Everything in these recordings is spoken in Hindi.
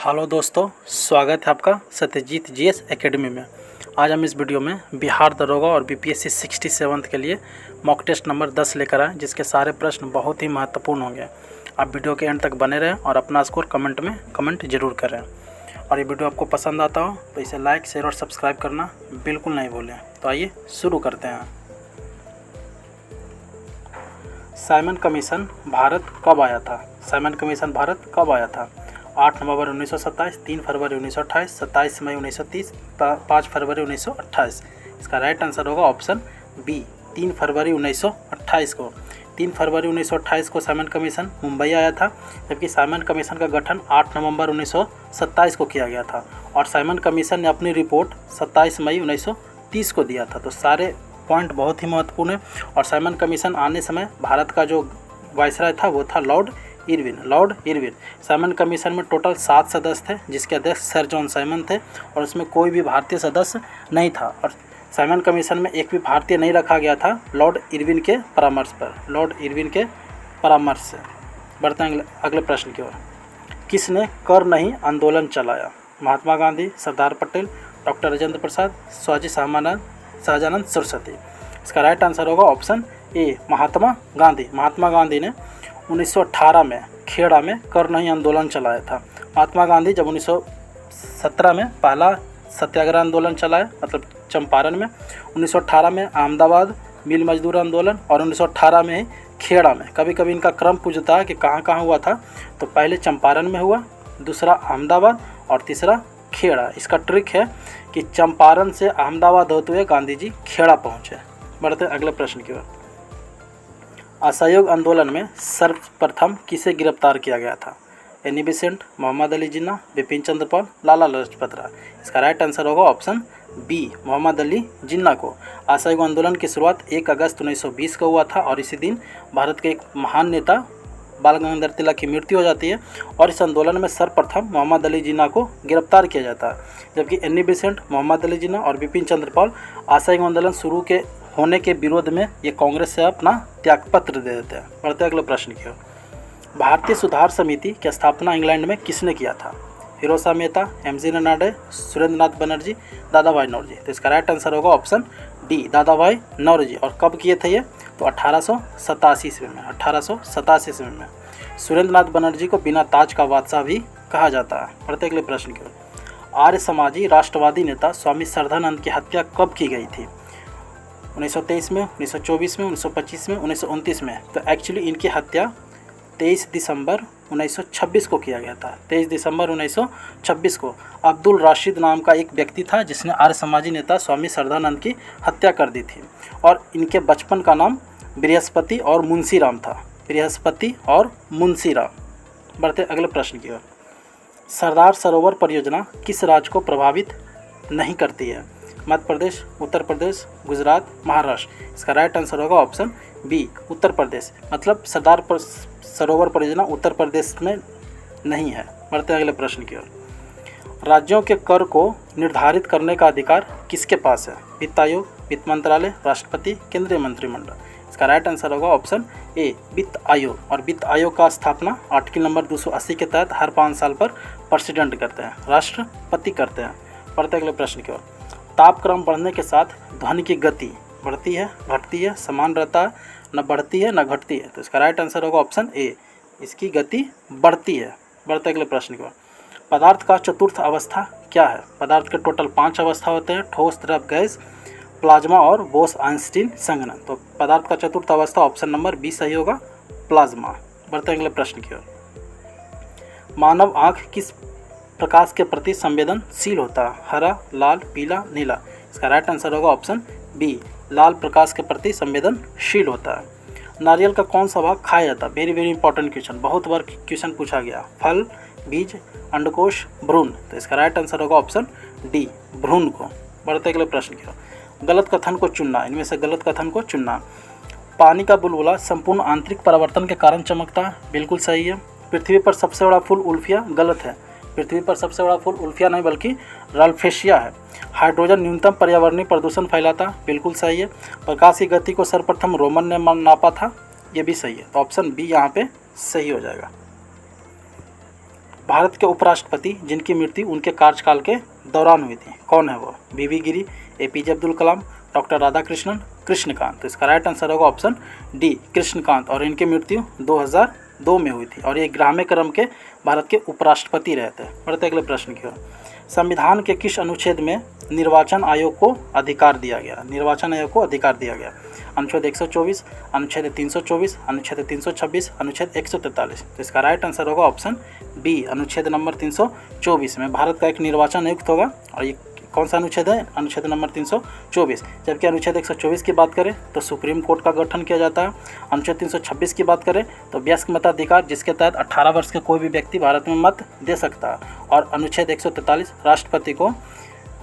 हेलो दोस्तों, स्वागत है आपका सत्यजीत जीएस एकेडमी में। आज हम इस वीडियो में बिहार दरोगा और बीपीएससी 67 के लिए मॉक टेस्ट नंबर 10 लेकर आए, जिसके सारे प्रश्न बहुत ही महत्वपूर्ण होंगे। आप वीडियो के एंड तक बने रहें और अपना स्कोर कमेंट में कमेंट जरूर करें। और ये वीडियो आपको पसंद आता हो तो इसे लाइक, शेयर और सब्सक्राइब करना बिल्कुल नहीं भूलें। तो आइए शुरू करते हैं। साइमन कमीशन भारत कब आया था? साइमन कमीशन भारत कब आया था? 8 नवंबर 1927, 3 फरवरी 1928, 27 मई 1930, 5 फरवरी 1928। इसका राइट आंसर होगा ऑप्शन बी, 3 फरवरी 1928 को। 3 फरवरी 1928 को साइमन कमीशन मुंबई आया था, जबकि साइमन कमीशन का गठन 8 नवंबर 1927 को किया गया था और साइमन कमीशन ने अपनी रिपोर्ट 27 मई 1930 को दिया था। तो सारे पॉइंट बहुत ही महत्वपूर्ण है। और साइमन कमीशन आने समय भारत का जो वायसराय था वो था लॉर्ड इरविन। साइमन कमीशन में टोटल 7 सदस्य थे, जिसके अध्यक्ष सर जॉन साइमन थे और उसमें कोई भी भारतीय सदस्य नहीं था। और साइमन कमीशन में एक भी भारतीय नहीं रखा गया था लॉर्ड इरविन के परामर्श से। बढ़ते हैं अगले प्रश्न की ओर। किसने कर नहीं आंदोलन चलाया? महात्मा गांधी, सरदार पटेल, डॉक्टर राजेंद्र प्रसाद, स्वाजी शाहजानंद सरस्वती। इसका राइट आंसर होगा ऑप्शन ए, महात्मा गांधी ने 1918 में खेड़ा में कर नहीं आंदोलन चलाया था। महात्मा गांधी जब 1917 में पहला सत्याग्रह आंदोलन चलाया, मतलब चंपारण में, 1918 में अहमदाबाद मिल मजदूर आंदोलन और 1918 में खेड़ा में। कभी कभी इनका क्रम पूछता है कि कहाँ कहाँ हुआ था, तो पहले चंपारण में हुआ, दूसरा अहमदाबाद और तीसरा खेड़ा। इसका ट्रिक है कि चंपारण से अहमदाबाद होते हुए गांधी जी खेड़ा पहुँचे। बढ़ते अगले प्रश्न की ओर। असहयोग आंदोलन में सर्वप्रथम किसे गिरफ्तार किया गया था? Annie Besant, Mohammad Ali Jinnah, Bipin Chandra Pal, Lala Lajpat Rai. इसका राइट आंसर होगा ऑप्शन बी, मोहम्मद अली जिन्ना को। असहयोग आंदोलन की शुरुआत 1 अगस्त 1920 को हुआ था और इसी दिन भारत के एक महान नेता बाल गंगाधर तिलक की मृत्यु हो जाती है और इस आंदोलन में सर्वप्रथम मोहम्मद अली जिन्ना को गिरफ्तार किया जाता है, जबकि एनी बेसेंट, मोहम्मद अली जिन्ना और बिपिन चंद्र पाल असहयोग आंदोलन शुरू के होने के विरोध में ये कांग्रेस से अपना त्यागपत्र दे देते हैं। बढ़ते अगले प्रश्न की ओर। भारतीय सुधार समिति की स्थापना इंग्लैंड में किसने किया था? फिरोज मेहता, एमजी रनाडे, सुरेंद्र नाथ बनर्जी, दादा भाई नौरोजी। तो इसका राइट आंसर होगा ऑप्शन डी, दादा भाई नौरोजी। और कब किए थे ये? तो 1887 ईस्वी में। 1887 ईस्वी में। सुरेंद्र नाथ बनर्जी को बिना ताज का बादशाह भी कहा जाता है। बढ़ते अगले प्रश्न की ओर। आर्य समाजी राष्ट्रवादी नेता स्वामी श्रद्धानंद की हत्या कब की गई थी? 1923 में, 1924 में, 1925 में, 1929 में। तो एक्चुअली इनकी हत्या 23 दिसंबर 1926 को किया गया था। 23 दिसंबर 1926 को अब्दुल राशिद नाम का एक व्यक्ति था जिसने आर्य समाजी नेता स्वामी श्रद्धानंद की हत्या कर दी थी और इनके बचपन का नाम बृहस्पति और मुंशीराम था। बढ़ते अगले प्रश्न की ओर। सरदार सरोवर परियोजना किस राज्य को प्रभावित नहीं करती है? मध्य प्रदेश, उत्तर प्रदेश, गुजरात, महाराष्ट्र। इसका राइट आंसर होगा ऑप्शन बी, उत्तर प्रदेश। मतलब सरदार सरोवर परियोजना उत्तर प्रदेश में नहीं है। बढ़ते अगले प्रश्न की ओर। राज्यों के कर को निर्धारित करने का अधिकार किसके पास है? वित्त आयोग, वित्त मंत्रालय, राष्ट्रपति, केंद्रीय मंत्रिमंडल। इसका राइट आंसर होगा ऑप्शन ए, वित्त आयोग। और वित्त आयोग का स्थापना आर्टिकल नंबर 280 के तहत हर 5 साल पर प्रेसिडेंट करते हैं, राष्ट्रपति करते हैं। बढ़ते अगले प्रश्न की ओर। तापक्रम बढ़ने के साथ ध्वनि की गति बढ़ती है, घटती है, समान रहता है, न बढ़ती है न घटती है? तो इसका राइट आंसर होगा ऑप्शन ए, इसकी गति बढ़ती है। बढ़ते अगले प्रश्न की ओर। पदार्थ का चतुर्थ अवस्था क्या है? पदार्थ के टोटल 5 अवस्था होते हैं, ठोस, द्रव, गैस, प्लाज्मा और बोस-आइंस्टीन संघनन। तो पदार्थ का चतुर्थ अवस्था ऑप्शन नंबर बी सही होगा, प्लाज्मा। बढ़ते अगले प्रश्न की ओर। मानव आँख किस प्रकाश के प्रति संवेदनशील होता है? हरा, लाल, पीला, नीला। इसका राइट आंसर होगा ऑप्शन बी, लाल प्रकाश के प्रति संवेदनशील होता है। नारियल का कौन सा भाग खाया जाता है? वेरी वेरी इंपॉर्टेंट क्वेश्चन, बहुत बार क्वेश्चन पूछा गया। फल, बीज, अंडकोश, भ्रूण। तो इसका राइट आंसर होगा ऑप्शन डी, भ्रूण को। बढ़ते अगले प्रश्न की ओर। गलत कथन को चुनना, इनमें से गलत कथन को चुनना। पानी का बुलबुला संपूर्ण आंतरिक परिवर्तन के कारण चमकता है, बिल्कुल सही है। पृथ्वी पर सबसे बड़ा फूल उल्फिया, गलत है। पृथ्वी पर सबसे बड़ा फूल उल्फिया नहीं बल्कि राल्फेशिया है। हाइड्रोजन न्यूनतम पर्यावरणीय प्रदूषण फैलाता, बिल्कुल सही है। प्रकाश की गति को सर्वप्रथम रोमन ने नापा था, ये भी सही है। तो ऑप्शन बी यहाँ पे सही हो जाएगा। भारत के उपराष्ट्रपति जिनकी मृत्यु उनके कार्यकाल के दौरान हुई थी, कौन है वो? V Giri, APJ Abdul Kalam, doctor Radhakrishnan, Krishnakant. तो इसका राइट आंसर होगा ऑप्शन डी, कृष्णकांत। और इनकी मृत्यु 2002 में हुई थी और ये 11वें क्रम के भारत के उपराष्ट्रपति रहे थे। बढ़ते अगले प्रश्न की ओर। संविधान के किस अनुच्छेद में निर्वाचन आयोग को अधिकार दिया गया? निर्वाचन आयोग को अधिकार दिया गया। अनुच्छेद 124, अनुच्छेद 324, अनुच्छेद 326, अनुच्छेद 143। तो इसका राइट आंसर होगा ऑप्शन बी, अनुच्छेद नंबर 324 में भारत का एक निर्वाचन आयुक्त होगा। और ये कौन सा अनुच्छेद है? अनुच्छेद नंबर 324। जबकि अनुच्छेद 124 की बात करें तो सुप्रीम कोर्ट का गठन किया जाता है। अनुच्छेद 326 की बात करें तो वयस्क मताधिकार, जिसके तहत 18 वर्ष के कोई भी व्यक्ति भारत में मत दे सकता है। और अनुच्छेद 143 राष्ट्रपति को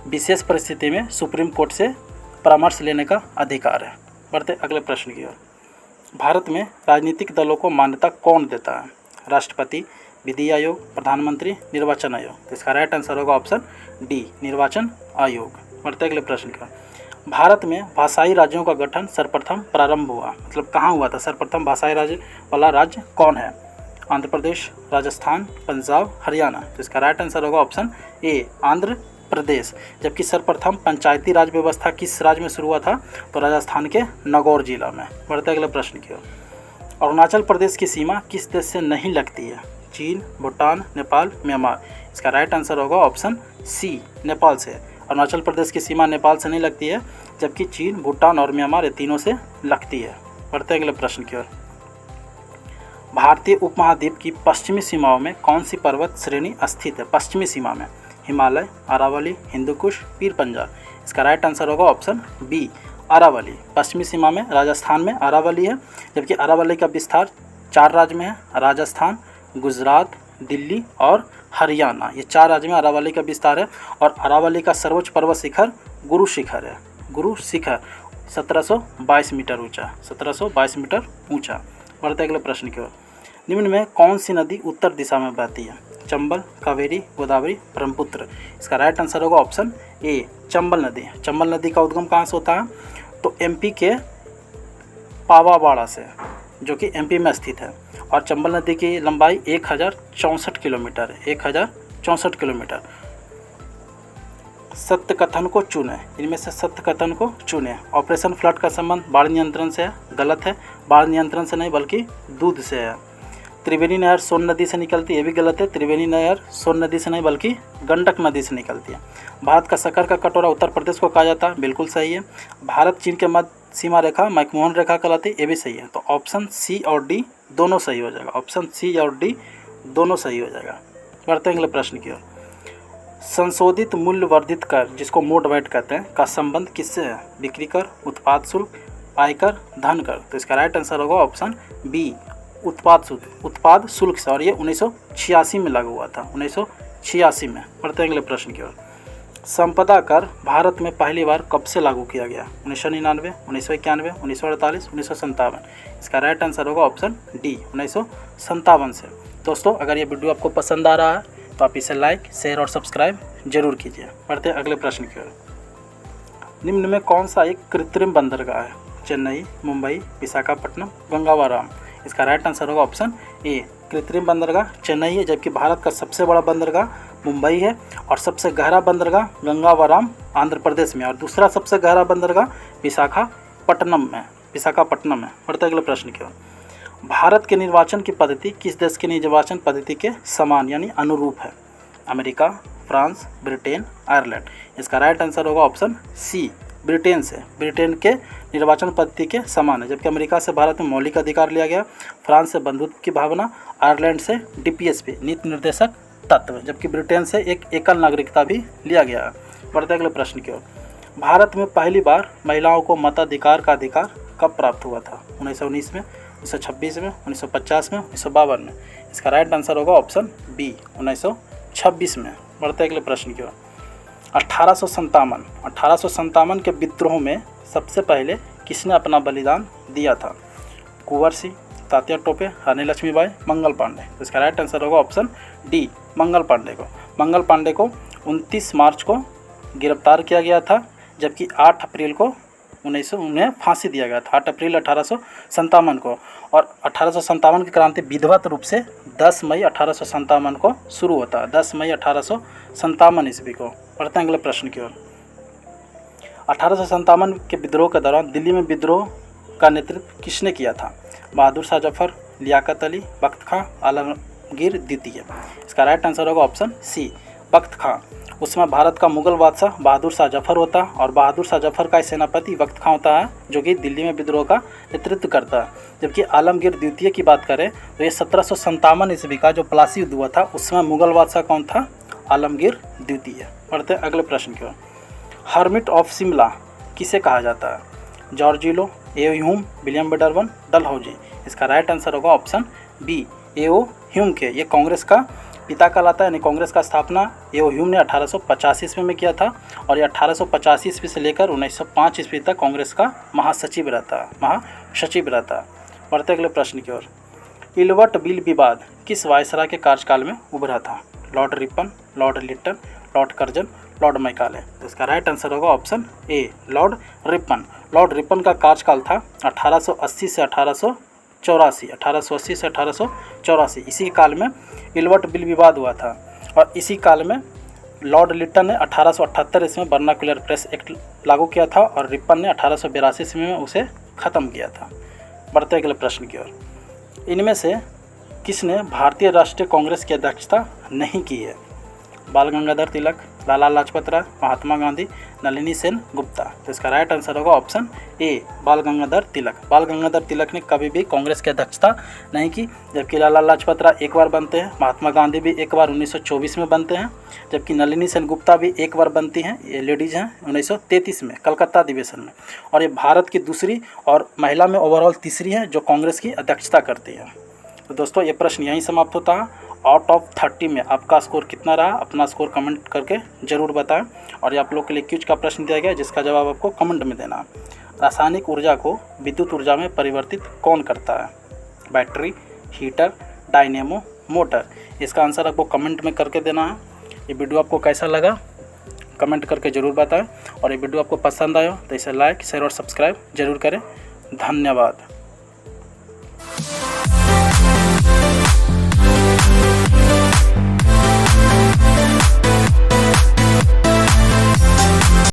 विशेष परिस्थिति में सुप्रीम कोर्ट से परामर्श लेने का अधिकार है। बढ़ते अगले प्रश्न की ओर। भारत में राजनीतिक दलों को मान्यता कौन देता है? राष्ट्रपति, विधि आयोग, प्रधानमंत्री, निर्वाचन आयोग। तो इसका राइट आंसर होगा ऑप्शन डी, निर्वाचन आयोग। बढ़ते अगले प्रश्न का। भारत में भाषाई राज्यों का गठन सर्वप्रथम प्रारंभ हुआ, मतलब कहाँ हुआ था? सर्वप्रथम भाषाई राज्य वाला राज्य कौन है? आंध्र प्रदेश, राजस्थान, पंजाब, हरियाणा। तो इसका राइट आंसर होगा ऑप्शन ए, आंध्र प्रदेश। जबकि सर्वप्रथम पंचायती राज व्यवस्था किस राज्य में शुरू हुआ था? तो राजस्थान के नागौर जिला में। बढ़ते अगले प्रश्न की ओर। अरुणाचल प्रदेश की सीमा किस देश से नहीं लगती है? चीन, भूटान, नेपाल, म्यांमार। इसका राइट आंसर होगा ऑप्शन सी, नेपाल से। अरुणाचल प्रदेश की सीमा नेपाल से नहीं लगती है, जबकि चीन, भूटान और म्यांमार ये तीनों से लगती है। बढ़ते अगले प्रश्न की ओर। भारतीय उपमहाद्वीप की पश्चिमी सीमाओं में कौन सी पर्वत श्रेणी स्थित है? पश्चिमी सीमा में हिमालय, अरावली, हिंदुकुश, पीर पंजाल। इसका राइट आंसर होगा ऑप्शन बी, अरावली। पश्चिमी सीमा में राजस्थान में अरावली है, जबकि अरावली का विस्तार 4 राज्य में है, राजस्थान, गुजरात, दिल्ली और हरियाणा। ये 4 राज्य में अरावली का विस्तार है। और अरावली का सर्वोच्च पर्वत शिखर गुरु शिखर है। गुरु शिखर 1722 मीटर ऊंचा, 1722 मीटर ऊंचा। बढ़ते अगले प्रश्न की ओर। निम्न में कौन सी नदी उत्तर दिशा में बहती है? चंबल, कावेरी, गोदावरी, ब्रह्मपुत्र। इसका राइट आंसर होगा ऑप्शन ए, चंबल नदी। चंबल नदी का उद्गम कहाँ से होता है? तो MP के पावावाड़ा से, जो कि MP में स्थित है। और चंबल नदी की लंबाई 1064 किलोमीटर है, 1064 किलोमीटर। सत्य कथन को चुने, इनमें से सत्य कथन को चुने। ऑपरेशन फ्लड का संबंध बाढ़ नियंत्रण से है, गलत है। बाढ़ नियंत्रण से नहीं बल्कि दूध से है। त्रिवेणी नहर सोन नदी से निकलती है, ये भी गलत है। त्रिवेणी नहर सोन नदी से नहीं बल्कि गंडक नदी से निकलती है। भारत का शक्कर का कटोरा उत्तर प्रदेश को कहा जाता है, बिल्कुल सही है। भारत चीन के मध्य सीमा रेखा मैकमोहन रेखा कहलाती है, ये भी सही है। तो ऑप्शन सी और डी दोनों सही हो जाएगा। ऑप्शन सी और डी दोनों सही हो जाएगा। बढ़ते हैं अगले प्रश्न की ओर। संशोधित मूल्य वर्धित कर, जिसको मोड वैट कहते हैं, का संबंध किससे है? बिक्री कर, उत्पाद शुल्क, आयकर, धन कर। तो इसका राइट आंसर होगा ऑप्शन बी, उत्पाद शुल्क से। और ये 1986 में लागू हुआ था, 1986 में। बढ़ते हैं अगले प्रश्न की ओर। संपदा कर भारत में पहली बार कब से लागू किया गया? 1999, 1991, 1948, 1957। इसका राइट आंसर होगा ऑप्शन डी, 1957 से। दोस्तों, अगर ये वीडियो आपको पसंद आ रहा है तो आप इसे लाइक, शेयर और सब्सक्राइब जरूर कीजिए। बढ़ते हैं अगले प्रश्न की ओर। निम्न में कौन सा एक कृत्रिम बंदरगाह है? चेन्नई, मुंबई, विशाखापट्टनम, गंगावराम। इसका राइट आंसर होगा ऑप्शन ए, कृत्रिम बंदरगाह चेन्नई है। जबकि भारत का सबसे बड़ा बंदरगाह मुंबई है और सबसे गहरा बंदरगाह गंगावराम आंध्र प्रदेश में। और दूसरा सबसे गहरा बंदरगाह विशाखापट्टनम में। बढ़ते अगले प्रश्न की ओर। भारत के निर्वाचन की पद्धति किस देश की निर्वाचन पद्धति के समान यानी अनुरूप है? America, France, Britain, Ireland. इसका राइट आंसर होगा ऑप्शन सी, ब्रिटेन से। ब्रिटेन के निर्वाचन पद्धति के समान है। जबकि अमेरिका से भारत में मौलिक अधिकार लिया गया, फ्रांस से बंधुत्व की भावना, आयरलैंड से DPSP नीति निर्देशक तत्व, जबकि ब्रिटेन से एक एकल नागरिकता भी लिया गया है। बढ़ते अगले प्रश्न की ओर। भारत में पहली बार महिलाओं को मताधिकार का अधिकार कब प्राप्त हुआ था? 1919 में, 1926 में, 1950 में, 1952 में। इसका राइट आंसर होगा ऑप्शन बी, 1926 में। बढ़ते अगले प्रश्न की ओर। 1857 के विद्रोह में सबसे पहले किसने अपना बलिदान दिया था? कुंवर सिंह, तात्या टोपे, रानी लक्ष्मीबाई, मंगल पांडे। तो इसका राइट आंसर होगा ऑप्शन डी, मंगल पांडे को 29 मार्च को गिरफ्तार किया गया था, जबकि 8 अप्रैल को उन्हें फांसी दिया गया था 8 अप्रैल 1857 को। और 1857 की क्रांति विधिवत रूप से 10 मई 1857 को शुरू होता है, 10 मई 1857 ईस्वी को। बढ़ते हैं अगले प्रश्न की ओर। 1857 के विद्रोह के दौरान दिल्ली में विद्रोह का नेतृत्व किसने किया था? बहादुर शाह जफर, लियाकत अली, बख्त खां, आलमगीर द्वितीय। इसका राइट आंसर होगा ऑप्शन सी, बख्त खां। उसमें भारत का मुगल बादशाह बहादुर शाह जफर होता है और बहादुर शाह जफर का सेनापति बख्त खां होता है, जो कि दिल्ली में विद्रोह का नेतृत्व करता है। जबकि आलमगीर द्वितीय की बात करें तो ये 1757 ईस्वी का जो प्लासी युद्ध हुआ था उसमें मुगल बादशाह कौन था? आलमगीर द्वितीय। पढ़ते हैं अगले प्रश्न की ओर। हर्मिट ऑफ शिमला किसे कहा जाता है? जॉर्जिलो, एओ ह्यूम, विलियम बेडरवन, डलहौजी। इसका राइट आंसर होगा ऑप्शन बी, एओ ह्यूम के। ये कांग्रेस का पिता कहलाता है, यानी कांग्रेस का स्थापना एओ ह्यूम ने 1885 ईस्वी में किया था और ये 1885 ईस्वी से लेकर 1905 ईस्वी तक कांग्रेस का महासचिव रहता है। बढ़ते अगले प्रश्न की ओर। इल्बर्ट बिल विवाद किस वायसराय के कार्यकाल में उभरा था? Lord Ripon, Lord Lytton, Lord Curzon, Lord Macaulay. तो इसका राइट आंसर होगा option A, Lord Ripon. Lord Ripon का कार्यकाल था 1880 से 1884। इसी काल में इल्बर्ट बिल विवाद हुआ था और इसी काल में लॉर्ड लिटन ने 1878 ईस्वी में वर्नाक्युलर प्रेस एक्ट लागू किया था और रिपन ने 1882 ईस्वी में उसे ख़त्म किया था। बढ़ते अगले प्रश्न की ओर। इनमें से किसने भारतीय राष्ट्रीय कांग्रेस की अध्यक्षता नहीं की है? बाल गंगाधर तिलक, लाला लाजपत राय, महात्मा गांधी, नलिनी सेन गुप्ता। तो इसका राइट आंसर होगा ऑप्शन ए, बाल गंगाधर तिलक। बाल गंगाधर तिलक ने कभी भी कांग्रेस की अध्यक्षता नहीं की, जबकि लाला लाजपत राय एक बार बनते हैं, महात्मा गांधी भी एक बार 1924 में बनते हैं, जबकि नलिनी सेन गुप्ता भी एक बार बनती हैं। ये लेडीज़ हैं 1933 में कलकत्ता अधिवेशन में। और ये भारत की दूसरी और महिला में ओवरऑल तीसरी हैं जो कांग्रेस की अध्यक्षता करती है। तो दोस्तों ये प्रश्न यहीं समाप्त होता है। आउट ऑफ 30 में आपका स्कोर कितना रहा? अपना स्कोर कमेंट करके ज़रूर बताएं। और ये आप लोग के लिए क्विज का प्रश्न दिया गया है जिसका जवाब आपको कमेंट में देना है। रासायनिक ऊर्जा को विद्युत ऊर्जा में परिवर्तित कौन करता है? Battery, heater, dynamo, motor. इसका आंसर आपको कमेंट में करके देना है। ये वीडियो आपको कैसा लगा कमेंट करके ज़रूर बताएं और ये वीडियो आपको पसंद आया तो इसे लाइक, शेयर और सब्सक्राइब जरूर करें। धन्यवाद।